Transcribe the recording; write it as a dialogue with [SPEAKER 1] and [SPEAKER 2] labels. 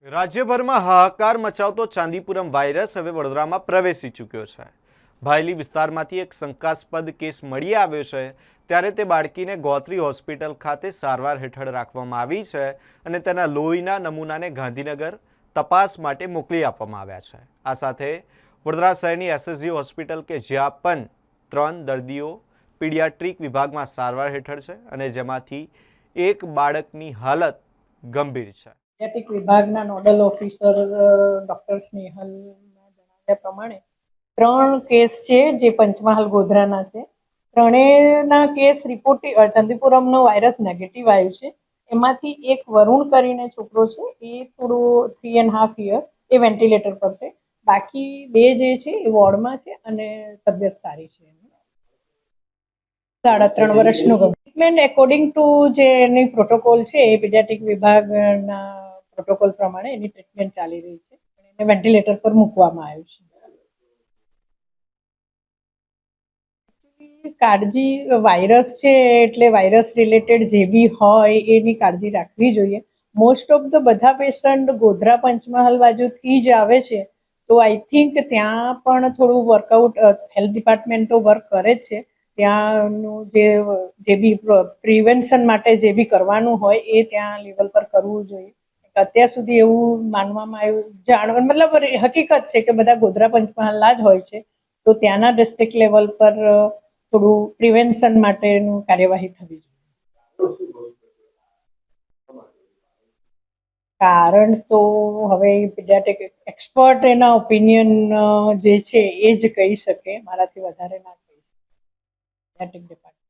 [SPEAKER 1] રાજ્યભરમાં હાહાકાર મચાવતો ચાંદીપુરમ વાયરસ હવે વડોદરામાં પ્રવેશી ચૂક્યો છે। ભાયલી વિસ્તારમાંથી એક શંકાસ્પદ કેસ મળી આવ્યો છે, ત્યારે તે બાળકીને ગોત્રી હોસ્પિટલ ખાતે સારવાર હેઠળ રાખવામાં આવી છે અને તેના લોહીના નમૂનાને ગાંધીનગર તપાસ માટે મોકલી આપવામાં આવ્યા છે। આ સાથે વડોદરા શહેરની એસએસજી હોસ્પિટલ કે જ્યાં પણ 3 દર્દીઓ પીડિયાટ્રિક વિભાગમાં સારવાર હેઠળ છે અને જેમાંથી એક બાળકની હાલત ગંભીર છે।
[SPEAKER 2] પીડિયાટ્રિક વિભાગના નોડલ ઓફિસર ડોક્ટર સ્નેહલના જણાવ્યા પ્રમાણે 3 કેસ છે જે પંચમહાલ ગોધરાના છે। ત્રણેયના કેસ રિપોર્ટ ચાંદીપુરમનો વાયરસ નેગેટિવ આવ્યો છે। એમાંથી એક વરુણ કરીને છોકરો છે, એ થોડો 3.5 યર એ વેન્ટિલેટર પર છે। બાકી 2 જે છે એ વોર્ડમાં છે અને તબિયત સારી છે। 3.5 વર્ષનો ટ્રીટમેન્ટ એકોર્ડિંગ ટુ જે એની પ્રોટોકોલ છે એ પીડિયાટ્રિક વિભાગના પ્રોટોકોલ પ્રમાણે એની ટ્રીટમેન્ટ ચાલી રહી છે। એને વેન્ટિલેટર પર મૂકવામાં આવ્યું છે। કાળજી વાયરસ છે એટલે વાયરસ રિલેટેડ જે બી હોય એની કાળજી રાખવી જોઈએ। મોસ્ટ ઓફ ધ બધા પેશન્ટ ગોધરા પંચમહાલ બાજુથી જ આવે છે, તો આઈ થિંક ત્યાં પણ થોડું વર્કઆઉટ હેલ્થ ડિપાર્ટમેન્ટો વર્ક કરે જ છે। ત્યાંનું જે બી પ્રિવેન્શન માટે જે બી કરવાનું હોય એ ત્યાં લેવલ પર કરવું જોઈએ। અત્યાર સુધી એવું માનવામાં આવ્યું મતલબ હકીકત છે કે બધા ગોધરા પંચમહાલના જ હોય છે, તો ત્યાંના ડિસ્ટ્રિક્ટ લેવલ પર થોડું પ્રિવેન્શન માટેનું કાર્યવાહી થવી જોઈએ। કારણ તો હવે પીડિયાટ્રિક એક્સપર્ટ એના ઓપિનિયન જે છે એ જ કહી શકે, મારાથી વધારે ના કહી શકે પીડિયાટ્રિક ડિપાર્ટમેન્ટ।